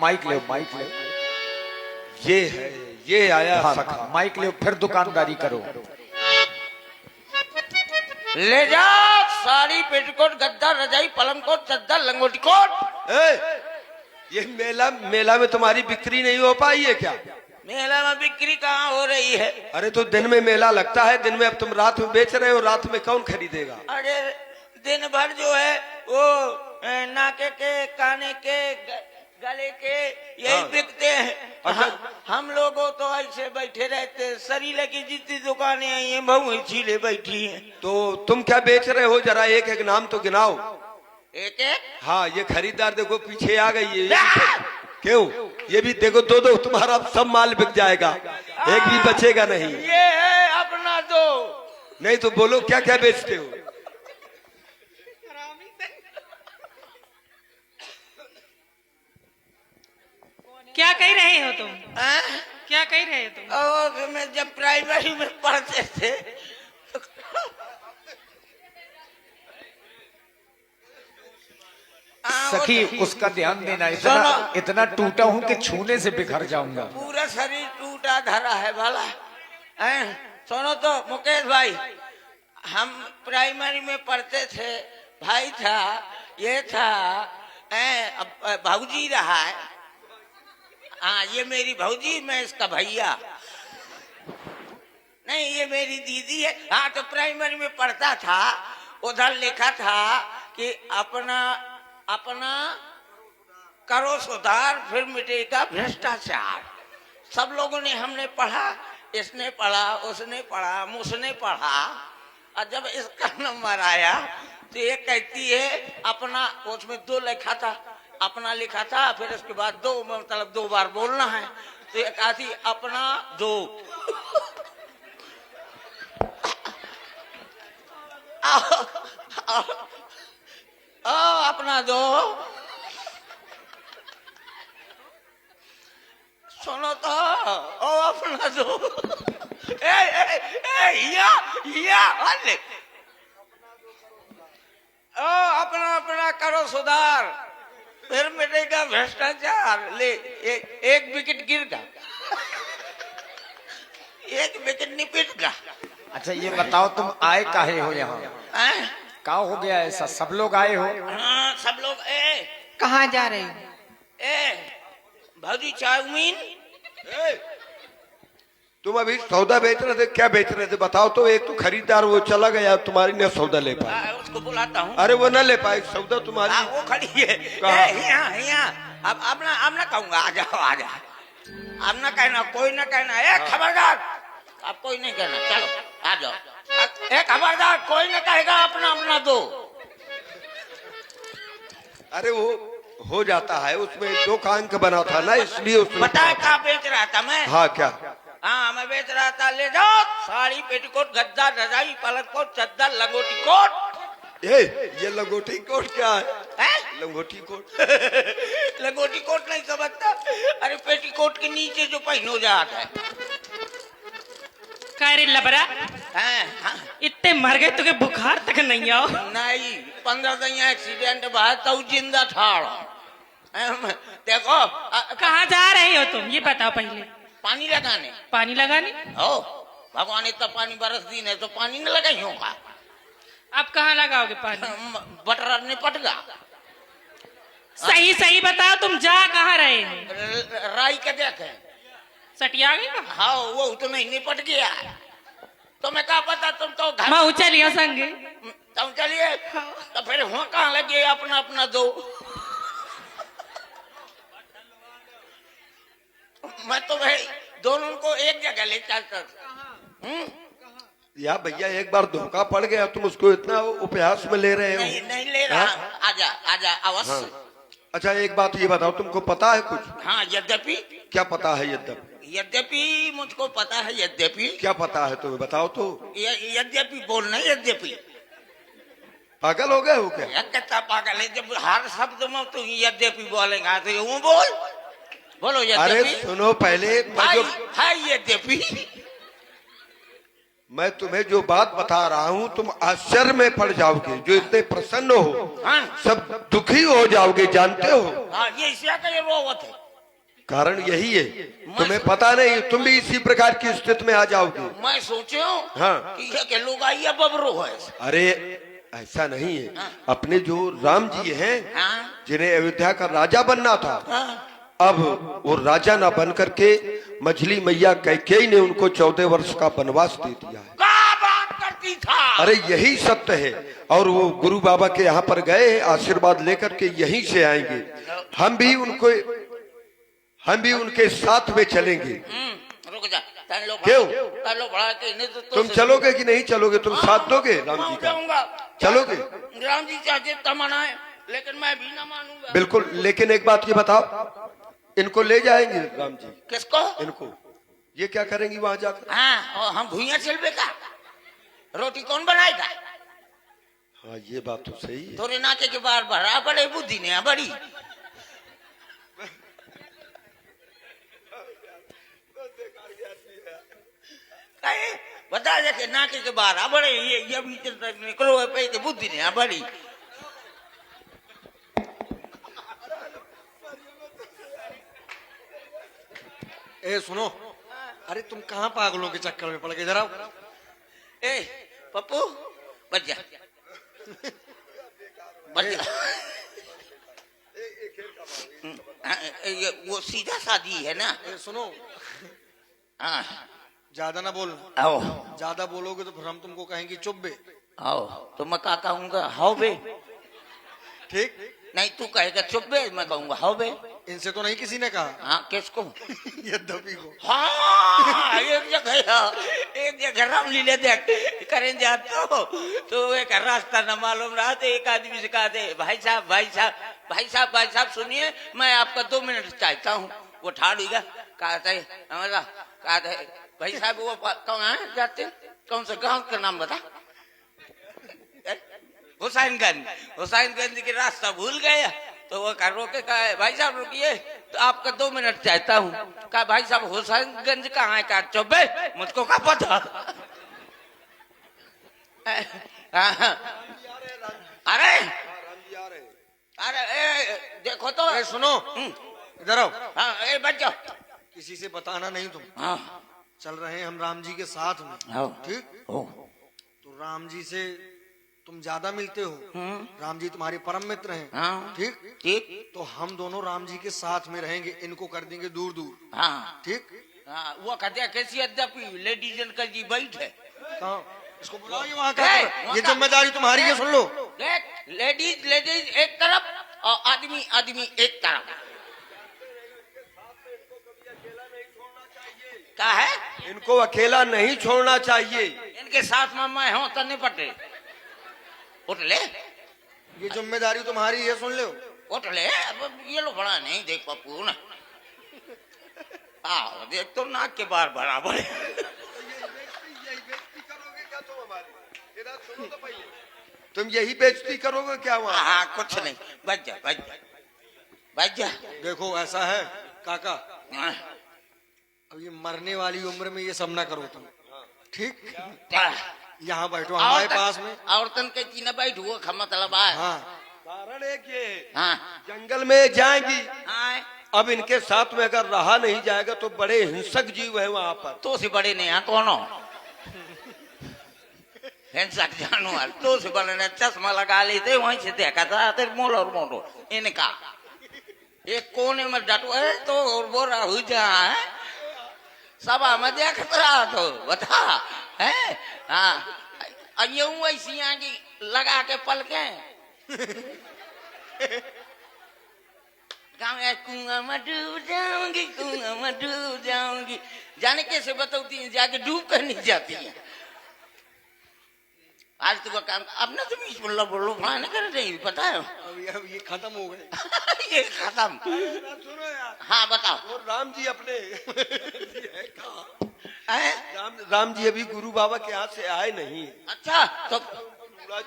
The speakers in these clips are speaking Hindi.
माइक ले, माइक ले। ये है, ये आया हाँ, सखा। माइक ले, फिर दुकानदारी करो। ले जा साड़ी, पेटीकोट, गद्दा, रजाई, पलंग कोट, चद्दर, लंगोटी कोट। ये मेला में तुम्हारी बिक्री नहीं हो पाई है क्या? मेला में बिक्री कहाँ हो रही है? अरे तो दिन में मेला लगता है, दिन में अब तुम रात में बेच रहे हो, रात में कौन खरीदेगा? अरे दिन भर जो है वो नाके के, काने के, गले के यही हाँ। बिकते हैं। अच्छा। हम लोग तो ऐसे बैठे रहते, सरीले की जितनी दुकानें आई हैं बहु छीले बैठी हैं। तो तुम क्या बेच रहे हो? जरा एक एक नाम तो गिनाओ। एक एक? हाँ, ये खरीदार देखो पीछे आ गई है। क्यों? ये भी देखो, दो दो तुम्हारा सब माल बिक जाएगा, एक भी बचेगा नहीं। ये है अपना दो। नहीं तो बोलो क्या क्या बेचते हो? क्या कह रहे हो तुम? हाँ? क्या कह रहे हो तुम? और मैं जब प्राइमरी में पढ़ते थे सखी उसका ध्यान देना, इतना टूटा हूँ कि छूने से बिखर जाऊंगा। पूरा शरीर टूटा धरा है भला। सुनो तो मुकेश भाई, हम प्राइमरी में पढ़ते थे, भाई था, ये था, भाऊजी रहा है। हाँ, ये मेरी भाऊजी, मैं इसका भैया। नहीं, ये मेरी दीदी है। हाँ, तो प्राइमरी में पढ़ता था, उधर लिखा था कि अपना करो सुधार, फिर मिटेगा भ्रष्टाचार। सब लोगों ने, हमने पढ़ा, इसने पढ़ा, उसने पढ़ा, मुझने पढ़ा, और जब इसका नंबर आया तो ये कहती है अपना, उसमें दो लिखा था, अपना लिखा था, फिर उसके बाद दो, मतलब दो बार बोलना है, तो ये कहती अपना दो। अपना दो। सुनो तो, ओ अपना दो। अरे ओ अपना करो सुधार, फिर मिटेगा भ्रष्टाचार। ले एक विकेट गिर गया, एक विकेट निपट गया। अच्छा ये बताओ, तुम आए काहे हो यहाँ? क्या हो गया ऐसा? सब लोग आए हो? हाँ, सब लोग। कहाँ जा रहे हो? भाजी चाउमीन। तुम अभी सौदा बेच रहे थे, क्या बेच रहे थे बताओ तो? एक तो खरीदार वो चला गया, तुम्हारी ने सौदा ले पाया। उसको बुलाता हूँ। अरे वो न ले पाए सौदा तुम्हारी। वो खड़ी है यहाँ। अब ना कहूँगा, आ जाओ आ जाओ। अब ना कहना, कोई ना कहना, खबरदार, अब कोई नहीं कहना, चलो आ जाओ। खबरदार, कोई ना कहेगा अपना दो। अरे वो हो जाता है, उसमें दो का अंक बना था ना, इसलिए उसमें। बताए क्या बेच रहा था मैं? हाँ क्या? हाँ, मैं बेच रहा था, ले जाओ साड़ी, पेटीकोट, गद्दा, रजाई, पलंग कोट, चद्दर, लंगोटी कोट। ये लंगोटी कोट क्या है? लंगोटी कोट। लंगोटी कोट नहीं समझता? अरे पेटीकोट के नीचे जो पहनो जाता है। रे लबरा, हाँ। इतने मर गए तुझे बुखार तक नहीं आओ? नहीं, 15 दिन एक्सीडेंट बाद तो जिंदा ठाड़। देखो कहाँ जा रहे हो तुम, ये बताओ पहले। पानी लगाने। पानी लगाने? ओ भगवान, इतना पानी बरस दिन है तो पानी न लगाई होगा। अब कहाँ लगाओगे पानी? बटर निपट गया। सही सही बताओ, तुम जा कहाँ रहे हो? राई के देखे सटिया गई ना? हाँ, वो तो नहीं निपट गया। तुम्हें क्या पता, तुम तो घर मैं चलिए संगे। तुम चलिए, तो फिर वहाँ कहाँ लगे अपना दो। मैं तो भाई दोनों को एक जगह ले चलता। या भैया एक बार धोखा पड़ गया, तुम उसको इतना उपहास में ले रहे हो? नहीं ले रहा। आजा अवश्य। हाँ। अच्छा एक बात ये बताओ, तुमको पता है कुछ? हाँ, यद्यपि। क्या पता है? यद्यपि मुझको पता है। यद्यपि क्या पता है तुम्हें? बताओ तो। यद्यपि बोलना, यद्यपि। पागल हो गए हो क्या? कितना पागल है, जब हर शब्द में तो यद्यपि बोलेगा तो यूं बोलो यद्यपि। अरे सुनो पहले, यद्यपि मैं तुम्हें जो बात बता रहा हूँ, तुम आश्चर्य में पड़ जाओगे। जो इतने प्रसन्न हो, हाँ। सब दुखी हो जाओगे, जानते हो? हाँ, ये ईर्ष्या का ये रोवत है। कारण यही है, तुम्हें पता नहीं, तुम भी इसी प्रकार की स्थिति में आ जाओगे। मैं सोचो हाँ। कि ये के लोग आइए बबरो है। अरे ऐसा नहीं है, अपने जो राम जी हैं, हाँ। जिन्हें अयोध्या का राजा बनना था, हाँ। अब वो राजा ना बन करके मछली मैया कैकेयी ने उनको 14 वर्ष का वनवास दे दिया है। क्या बात करती था? अरे यही सत्य है। और वो गुरु बाबा के यहाँ पर गए आशीर्वाद लेकर के यहीं से आएंगे। हम भी उनके साथ में चलेंगे। रुक जा। क्यों? बढ़ा के इन्हें तो तुम चलोगे कि नहीं चलोगे? तुम साथ दोगे राम जी का? चलोगे? राम जी चाहे तमन्नाएं, लेकिन मैं भी ना मानूंगा। बिल्कुल। लेकिन एक बात ये बताओ, इनको ले जाएंगे राम जी? किसको? इनको। ये क्या करेंगी वहां जाकर? हाँ, और हम भूया चलबे का, रोटी कौन बनाएगा? हाँ, ये बात तो सही है। थोड़े नाके के बार भरा बड़े बुद्धि ने बड़ी। बता दे के नाके के बाहर आ बड़े ये भी निकलो है पे बुद्धि ने बड़ी। ए सुनो, अरे तुम कहाँ पागलों के चक्कर में पड़ गए? जरा ए पप्पू बच जा, बच जा। ये वो सीधा शादी है ना? ए सुनो, हाँ ज्यादा ना बोलना। आओ ज्यादा बोलोगे तो फिर हम तुमको कहेंगे चुप बे। आओ तो मैं क्या कहूँगा? How be. ठीक? नहीं तू कहेगा चुप बे, मैं कहूँगा हाउ बे। इनसे तो नहीं किसी ने कहा। हाँ किसको? ये दबी को। हाँ एक जगह रामलीला देख करें जा तो एक रास्ता न मालूम रहा तो एक आदमी से कहा थे भाई साहब भाई साहब भाई साहब भाई साहब सुनिए, मैं आपका 2 मिनट चाहता हूँ। वो ठाड़ हुआ, कहा था भाई साहब वो कहाँ जाते, कौन सा गांव का नाम बता? हुसैनगंज के रास्ता भूल गया तो वो रोके कहा भाई साहब रुकिए, तो आपका 2 मिनट चाहता हूँ। कहा भाई साहब हुसैनगंज कहाँ है? कहा चुप्पे, मुझको क्या पता। अरे अरे देखो तो। ए सुनो, इधर आओ। हाँ ए बच जाओ। किसी से बताना नहीं तुम। हाँ चल रहे हैं हम राम जी के साथ में। हाँ। ठीक? ओ तो राम जी से तुम ज्यादा मिलते हो। राम जी तुम्हारे परम मित्र हैं। हाँ ठीक? ठीक। तो हम दोनों राम जी के साथ में रहेंगे, इनको कर देंगे दूर दूर। हाँ ठीक? हाँ वो कहते कैसी अद्यापि लेडीज का जी बैठ है। कहाँ? इसको बुलाइए वहाँ का। ए, ये जिम्मेदारी तुम्हारी है, सुन लो। लेडीज लेडीज एक तरफ और आदमी आदमी एक तरफ। क्या है? इनको अकेला नहीं छोड़ना चाहिए। इनके साथ में मैं हूँ तो निपटे। उठ ले, ये जिम्मेदारी तुम्हारी है, सुन लो। उठ ले। अब ये लो बड़ा नहीं देख पप्पू ना। हाँ देख तो नाक के बार बराबर है। तुम यही बेइज्जती करोगे क्या वहाँ? हाँ कुछ नहीं, बच जा बच जा बच जा। देखो ऐसा है काका, हाँ, अब ये मरने वाली उम्र में ये सब ना करो तुम। ठीक? क्या? यहाँ बैठो हमारे पास में। औरतन के चीना बैठो का मतलब है। हाँ कारण एक ये, हाँ जंगल में जाएंगी, हाँ अब इनके साथ में अगर रहा नहीं जाएगा तो बड़े हिंसक जीव है वहाँ पर। तो से बड़े नहीं यहाँ कौन हो? हिंसक जानवर तो से बड़े ने चश्मा लगा लेते वहीं से देखा था तेरे मोल और मोटो इनका एक कोने में डटो है तो और बोरा हुई जा है सब हमें देखता रहा तो बता है। हाँ यूं ऐसी आगे लगा के पल के कुआं में डूब जाऊंगी, कुआं में डूब जाऊंगी। जाने कैसे बताती है? जाके डूब कर नहीं जाती है। आज तो काम अब ना तुम बोलो बोलो फलाने कर रही पता है। अब ये खत्म हो गए। ये खत्म। सुनो यार, हाँ बताओ। वो राम जी अपने है? राम जी अभी गुरु बाबा के हाथ से आए नहीं। अच्छा तो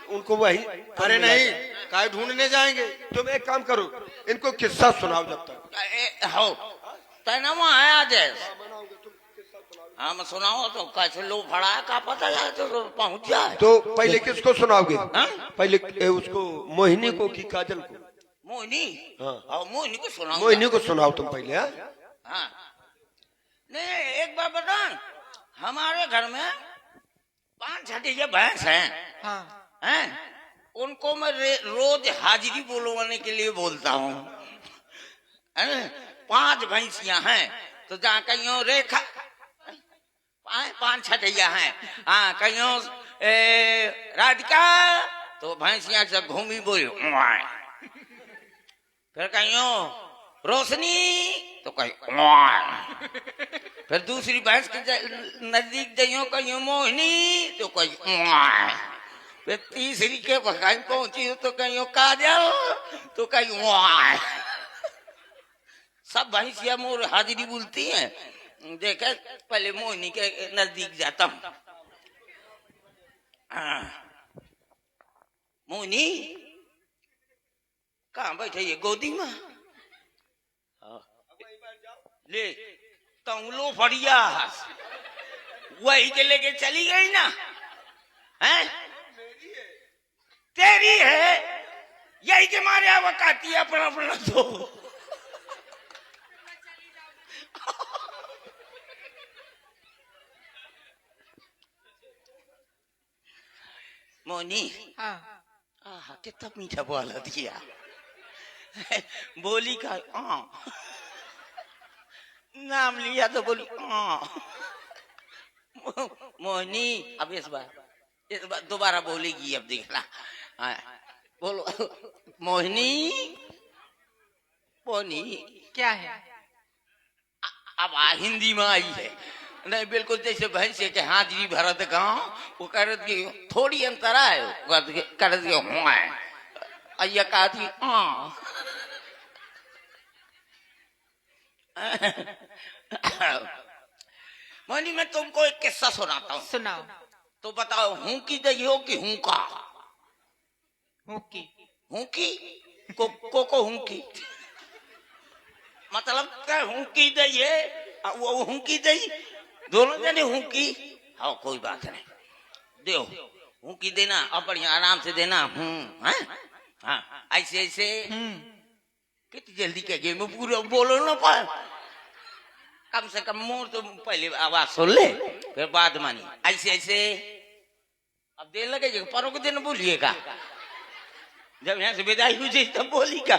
उनको वही। अरे नहीं, काय ढूंढने जाएंगे। तुम एक काम करो, इनको किस्सा सुनाओ जब तक। हो तैनामा है आज। हाँ मैं सुनाओ तो कैसे लो फड़ा है का पता जाए तो पहुंच जाए। तो पहले किसको सुनाओगे? हाँ? पहले उसको मोहिनी को कि काजल को? मोहिनी। हाँ। मोहिनी को सुनाओ। मोहिनी को सुनाओ तुम पहले। हाँ? हाँ नहीं, एक बार बता, हमारे घर में 5 छठिया भैंस हैं। हाँ। हैं? उनको मैं रोज हाजिरी बोलवाने के लिए बोलता हूँ। 5 भैंसियां हैं तो जहाँ कहीं रेखा 5 छठिया हैं। हाँ कहीं राधिका तो भैंसियां से घूमी बोली, फिर कहीं रोशनी तो कहीं, फिर दूसरी भैंस के नजदीक जाइयो कहीं मोहिनी तो कहीं, फिर तीसरी के कहीं पहुंची तो कहीं काजल तो कहीं। सब भैंसिया मोर हाजिरी बोलती हैं। देखे पहले मोहिनी के नजदीक जाता हूँ। मोहिनी कहाँ बैठे ये गोदी में? ले तंगलो फड़िया वही के लेके चली गई ना। हैं? तेरी है यही के मारे आवकाती है अपना अपना तो। मोनी हाँ। कितना मीठा बोला दिया। बोली का नाम लिया तो बोली मोहनी। अब इस बार दोबारा बोलेगी। अब देखना। बोलो मोहिनी। मोनी क्या है? अब हिंदी में आई है। नहीं बिल्कुल जैसे भैंसे के हाजिरी भरत गाँव वो कर थोड़ी अंतर है कर दिया हुआ अय्या कहा थी मोनी मैं तुमको एक किस्सा सुनाता हूँ। सुनाओ। तो बताओ हूँ की दही हो कि हूँ का? हूँ की। हूँ की को हूँ की मतलब क्या? हूँ की दही है वो हूँ की दही दोनों जने हूँ की। हाँ कोई बात नहीं दो हूँ की देना और बढ़िया आराम से देना। हाँ ऐसे ऐसे कितनी जल्दी कह गए मैं पूरा बोलो ना पाए। कम से कम मोर तो पहले आवाज सुन ले फिर बाद मानी। ऐसे ऐसे अब देर लगेगा परों के दिन बोलिएगा। जब यहाँ से विदाई हुई थी तब बोली का।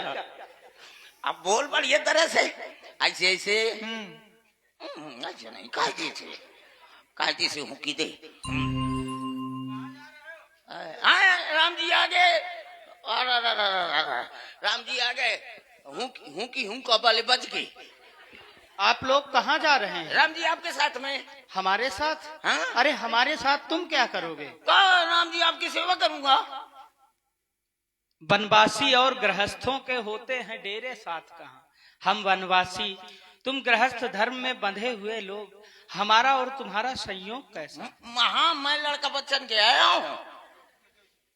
अब बोल बढ़िया तरह से ऐसे ऐसे अच्छा नहीं कायदे से हुकी दे। राम जी आ गए। राम जी आ गए। हूँ का बाले बच गई। आप लोग कहाँ जा रहे हैं? राम जी आपके साथ में। हमारे साथ? हाँ? अरे हमारे साथ तुम क्या करोगे? राम जी आपकी सेवा करूंगा। वनवासी और गृहस्थों के होते हैं डेरे साथ कहाँ। हम वनवासी तुम गृहस्थ धर्म में बंधे हुए लोग। हमारा और तुम्हारा संयोग कैसा? महा मैं लड़का बच्चन के आया हूँ।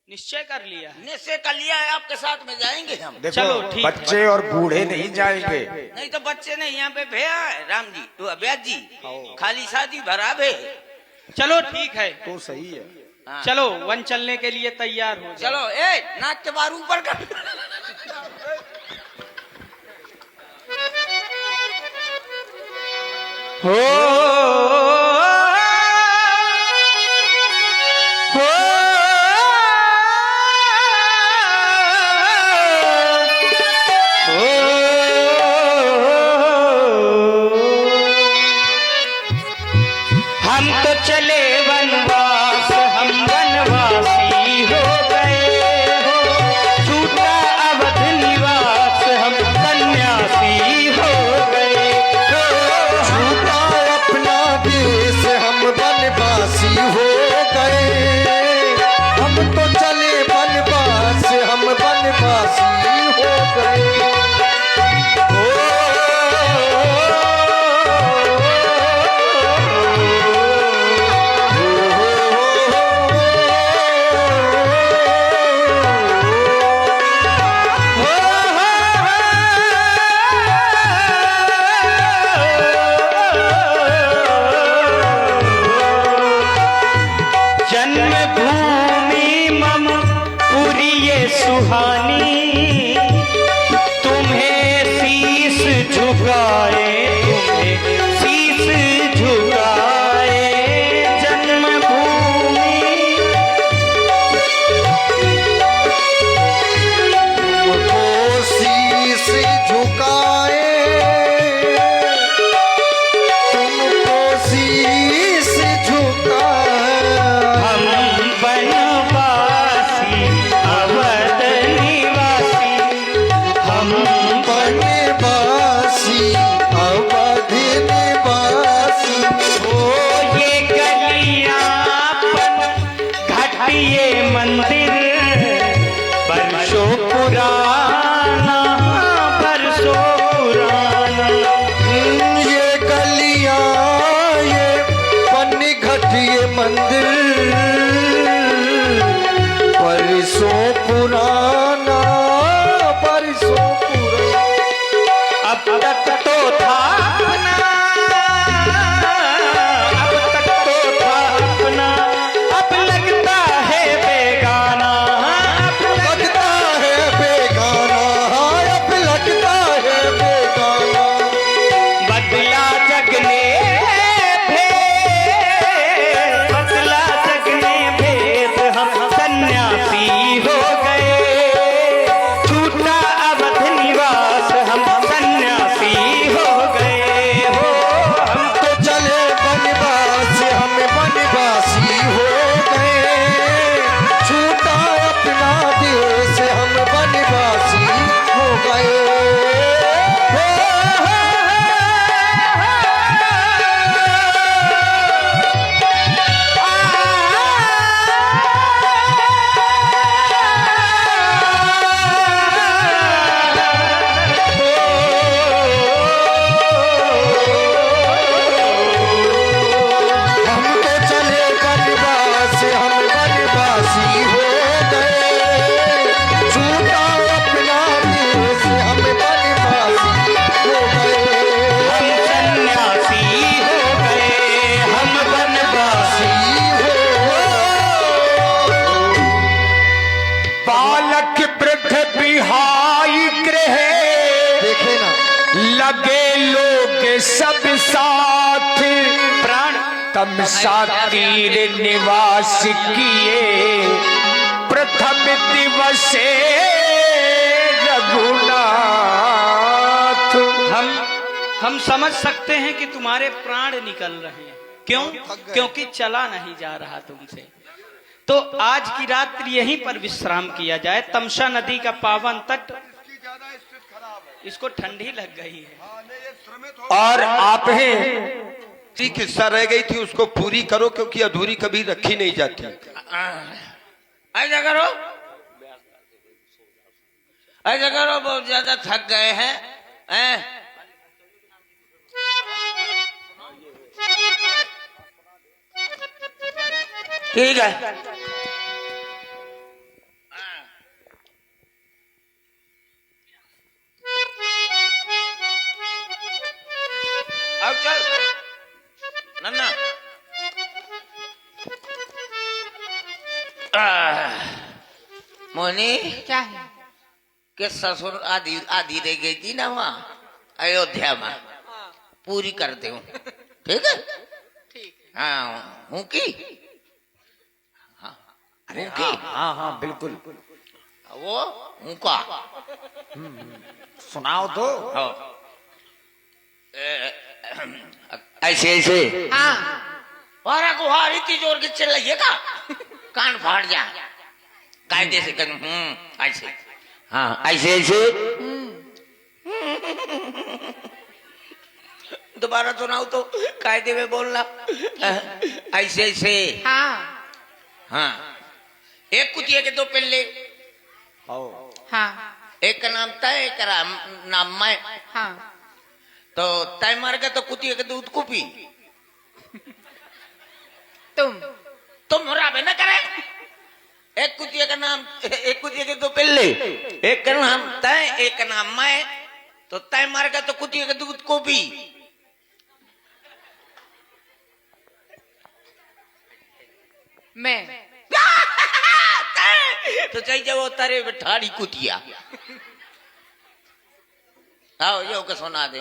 निश्चय कर लिया है? निश्चय कर लिया है आपके साथ में जाएंगे हम। देखो चलो ठीक। बच्चे और बूढ़े नहीं जाएंगे। नहीं तो बच्चे नहीं यहाँ पे भैया है राम जी तो ब्याज जी खाली शादी भरा भे। चलो ठीक है। तो सही है। हाँ। चलो वन चलने के लिए तैयार हो जाओ। चलो नाक के बार ऊपर कर। हम तो चले वनवास हम वनवासी हो गए हो। छूटा अवध निवास हम सन्यासी हो गए हो। छूटा अपना देश हम वनवासी हो गए। हम तो चले वनवास हम वनवासी हो गए। जन्मभूमि मम पुरी ये सुहानी। तुम्हें शीश झुकाए तुम झुकाए जन्मभूमि तुमको शीश झुकाए, तुमको शीश झुकाए। हम बनवासी अवध निवासी, हम बनवासी अवध निवासी। ओ ये गलियां घाटिए मंदिर बरसों पुराना, बरसों पुराना। ये गलियां ये पन्नी घटिए मंदिर बरसों पुराना, बरसों पुराना। अब तक तो था अपना, अब तक तो था अपना, अब लगता है बेगाना, अब लगता है बेगाना, अब लगता है बेगाना। बदला जगने भेद, बदला जगने भेद, हम सन्यासी हो गए। छूटा अवध निवास, हम सन्यासी हो गए हो। हम तो चले बनवास, हम बनवासी हो गए। छूटा अपना देश, हम बनवासी हो गए। हम तो चले बनवास, हम बनवासी हो गए। छूटा अपना देश, हम बनवासी हो गए। हम सन्यासी हो गए, हम बनवासी बालक वृद्ध बिहाई गृह देखे ना, लगे लोग सब साथ, प्राण तम सातीर निवास किए प्रथम दिवसे रघुनाथ। हम समझ सकते हैं कि तुम्हारे प्राण निकल रहे हैं। क्यों? क्योंकि चला नहीं जा रहा तुमसे। तो आज की रात्रि यहीं पर विश्राम किया जाए। तमसा नदी का पावन तट, इसको ठंडी लग गई है। और आप हैं एक हिस्सा रह गई थी, उसको पूरी करो, क्योंकि अधूरी कभी रखी नहीं जाती। ऐसा करो, ऐसा करो, बहुत ज्यादा थक गए हैं, ठीक है। अब चल नन्ना। मोनी क्या है? के ससुर आधी आधी रह गई थी ना वहाँ अयोध्या में, पूरी कर दे। ठीक है? हाँ हूँ की, अरे हाँ हाँ हाँ बिल्कुल, वो हूँ का सुनाओ तो। ऐसे ऐसे हाँ वारा गुहार इतनी जोर की चिल्लाइए का कान फाड़ जा, कायदे से कर। ऐसे, हाँ ऐसे ऐसे। दोबारा सुनाओ तो, कायदे में बोलना। ऐसे ऐसे। हाँ हाँ, एक कुतिया के दो पिल्ले, हाँ एक का नाम तय, एक का नाम मैं। हाँ तो तय मर गया तो कुतिया के दूध को पी। तुम राबे न करे। एक कुतिया का नाम, एक कुतिया के दो पिल्ले, एक का नाम तय, एक का नाम मैं। तो तय मर गया तो कुतिया के दूध को पी। मैं तो चाहिए जब वो तारे बैठाड़ी कुतिया। आओ यो के सुना दे।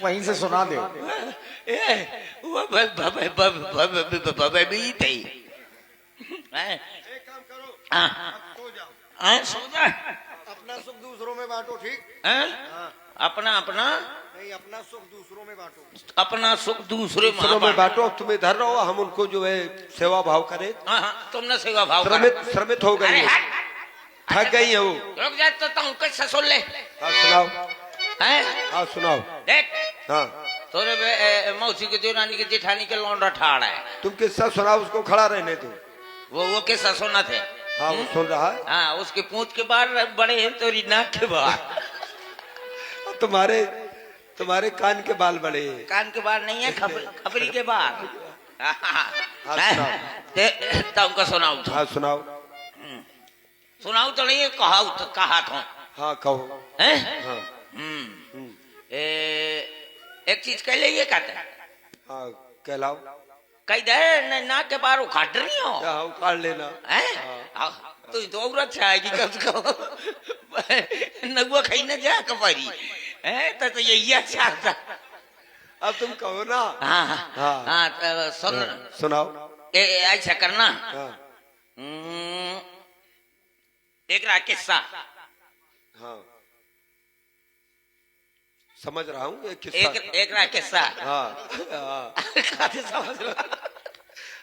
वहीं से सुना दे। वो भी थी। सो जा। अपना सुख दूसरों में बांटो, ठीक? अपना अपना नहीं, अपना सुख दूसरों में बांटो। अपना सुख दूसरे दूसरों में बांटो। अब तुम इधर रहो, हम उनको जो है सेवा भाव करें। तुमने सेवा भाव श्रमित हो गई है, थक गई है वो। रुक जा तो तुम कैसे सुन ले। हाँ सुनाओ। हैं? हाँ सुनाओ। देख हाँ तोरे मौसी के देवरानी के जेठानी के लौंडा ठाड़ है। तुम किस्सा सुनाओ, उसको खड़ा रहने दो। वो किस्सा सुना थे। हाँ वो सुन रहा है। हाँ उसके पूंछ के बाल बड़े हैं, तोरी नाक के बाल। तुम्हारे कान के बाल बड़े हैं। कान के बाल नहीं है, खपरी के बाल। सुनाओ। तुमको सुनाऊ तो। हाँ सुनाओ। सुनाऊ तो नहीं, कहा था। हाँ कहो। हैं? हाँ एक चीज कह ले, कहते हाँ कहलाओ। कही दे नाक के बाल उखाड़ रही हो। हाँ उखाड़ लेना। तू तो औरत आएगी कब को नगुआ खाई न जा कपारी है तो यही अच्छा था। अब तुम कहो ना। हाँ हाँ। हाँ तो सुनाओ। ऐसा करना। हाँ एक रहा किस्सा। हाँ समझ रहा हूँ एक किस्सा। एक रहा किस्सा। हाँ समझ लो।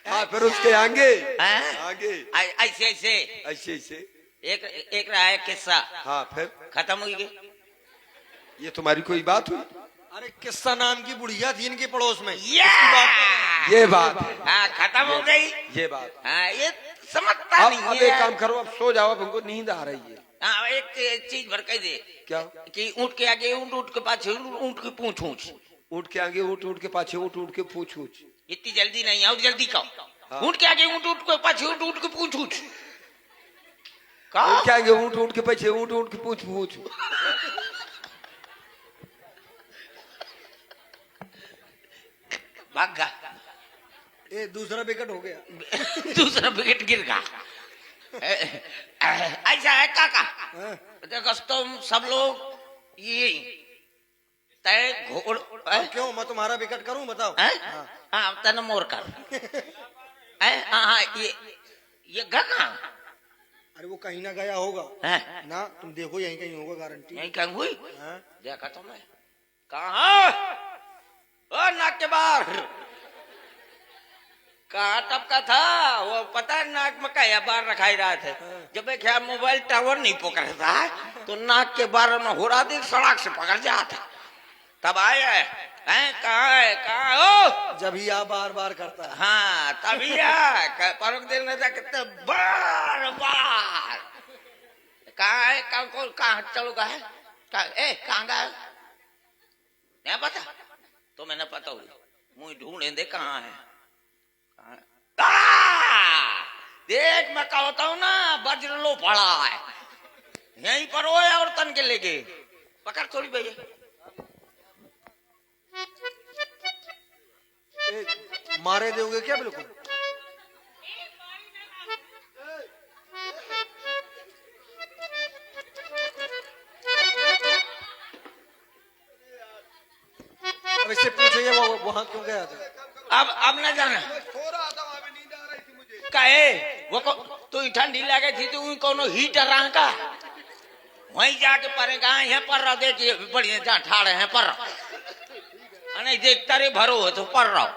हाँ फिर उसके आगे आगे ऐसे ऐसे ऐसे ऐसे एक रहा है किस्सा। हाँ फिर खत्म हुई गई। ये तुम्हारी कोई बात हुई? अरे किस्सा नाम की बुढ़िया थी इनके पड़ोस में। ये बात है। हाँ खत्म हो गई ये बात। हाँ ये समझता नहीं अब है। एक काम करो, अब सो जाओ, अब हमको नींद आ रही है। हाँ एक चीज भर कह दे। क्या? कि ऊँट के आगे ऊँट, ऊँट के पाछे ऊँट की पूंछ ऊँच। ऊँट के आगे ऊँट, ऊँट के पाछे ऊँट, ऊँट के पूछ ऊँच। इतनी जल्दी नहीं, और जल्दी कहो। ऊँट के आगे ऊँट, ऊँट के पाछे ऊँट, ऊँट की पूंछ ऊँच। ऊँट के आगे ऊँट, ऊँट के पीछे ऊँट, ऊँट की पूछ पूछ। भाग गया। ये दूसरा विकेट हो गया। दूसरा विकेट गिर गया। ऐसा है काका। देखो तुम सब लोग ये तय घोड़। क्यों मैं तुम्हारा विकेट करूं, बताओ। हाँ तन मोर कर। हाँ ये गया। अरे वो कहीं ना गया होगा ना, तुम देखो यहीं कहीं होगा, गारंटी। यहीं कहीं हुई। देखा तो मैं कहा नाक के बाहर कहा तब का था वो, पता है नाक में क्या बार रखाई रहा था। जब एक मोबाइल टावर नहीं पकड़ता है तो नाक के बार में हो रहा थी, सड़क से पकड़ जाता। तब आया है कहा हो जब ही आप बार बार करता है। हाँ तभी परख देने था कितने बार बार। कहा चलो गए, कहाँ गए नहीं पता तो मैंने पता हुई, मुझे ढूंढे दे कहाँ है। देख मैं कहता हूँ ना, वज्र लो पड़ा है यहीं पर हो और तन के लेके पकड़ थोड़ी भैया। मारे दोगे क्या? बिल्कुल अब इससे पूछिए वो वहां क्यों गया था। अब न जाना कहे वो तो ठंडी लगे थी तो कोनो हीटर रहा का वहीं जाके पड़ेगा। यहाँ पर रहो, देखिए बढ़िया जहाँ ठाड़े हैं पर नहीं देखता रे भरो हो तो पढ़ रहो,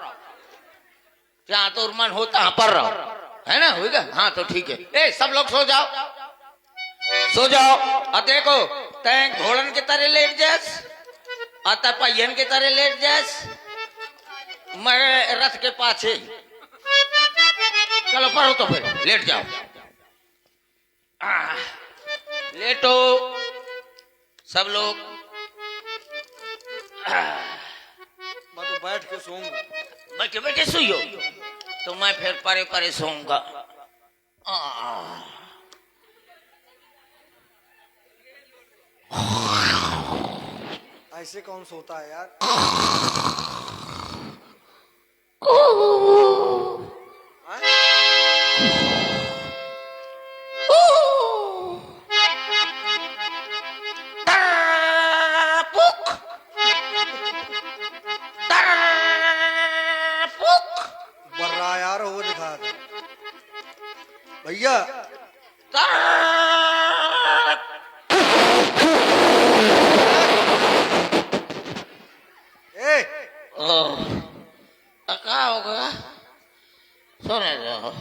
जहाँ तो मन होता है पढ़ रहो, है ना होगा। हाँ तो ठीक है। ए सब लोग सो जाओ, सो जाओ। और देखो तय घोड़न के तरह लेट जास और तय पहियन के तरह लेट जास, मैं रथ के पाछे। चलो पढ़ो तो फिर लेट जाओ। लेटो सब लोग। मैं तो बैठ के सोऊंगा। बैठे बैठे सोइयो तो मैं फिर परे परे सोऊंगा। ऐसे कौन सोता है यार? भैया ए क्या होगा सुने जाओ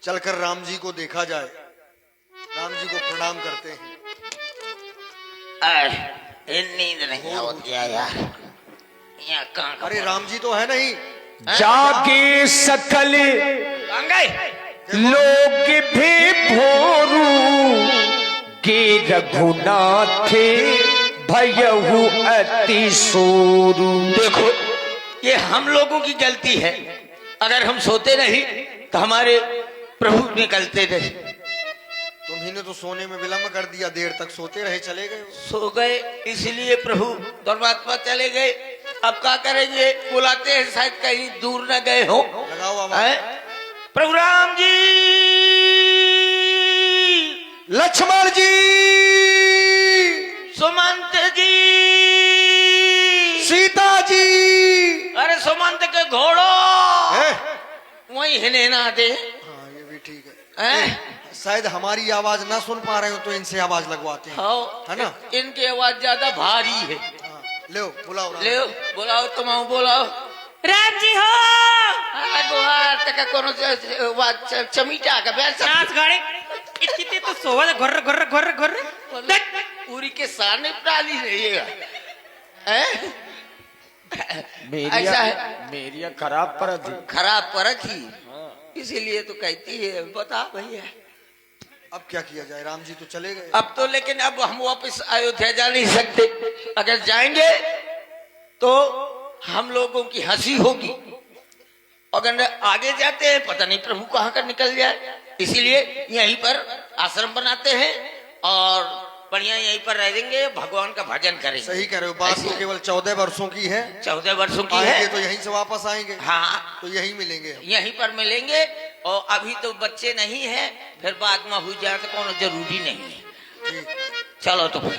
चलकर राम जी को देखा जाए, राम जी को प्रणाम करते हैं। नींद नहीं होती है यार, यहाँ कहाँ अरे राम जी तो है नहीं। जागे सकल लोग भी भोरू के रघुनाथ भयहु अति सोरू। देखो ये हम लोगों की गलती है, अगर हम सोते नहीं तो हमारे प्रभु निकलते रहे। तुम्ही ने तो सोने में विलंब कर दिया, देर तक सोते रहे, चले गए। सो गए इसलिए प्रभु परमात्मा चले गए। अब क्या करेंगे, बुलाते हैं, शायद कहीं दूर न गए हो। लगाओ आवाज। प्रभु राम जी, लक्ष्मण जी, सुमंत जी, सीता जी। अरे सुमंत के घोड़ो है? वही हिने ना दे। हाँ ये भी ठीक है। शायद हमारी आवाज ना सुन पा रहे हो तो इनसे आवाज लगवाते हैं, है ना? इनकी आवाज ज्यादा भारी है। हाँ, ले बुलाओ ले बुलाओ, तुम बुलाओ। राम जी हो चमीटा का नाच गाड़ी इतनी तो सोवा घुर्र घुर्र घुर्र घुर्र पूरी के सामने डाली रहिएगा। ऐसा है, मेरिया खराब परत ही। खराब परत ही, इसीलिए तो कहती है। बता भैया अब क्या किया जाए? राम जी तो चले गए अब तो, लेकिन अब हम वापस अयोध्या जा नहीं सकते। अगर जाएंगे तो हम लोगों की हंसी होगी, अगर आगे जाते हैं पता नहीं प्रभु कहाँ का निकल जाए। इसीलिए यहीं पर आश्रम बनाते हैं और बढ़िया यहीं पर रहेंगे, भगवान का भजन करेंगे। सही कह रहे हो। बात तो केवल 14 वर्षों की है। 14 वर्षों की आएंगे है तो यहीं से वापस आएंगे। हाँ, तो यहीं मिलेंगे हम। यहीं पर मिलेंगे। और अभी तो बच्चे नहीं है, फिर बाद में हुई जाए तो कोनो जरूरी नहीं है। ठीक। चलो तो फिर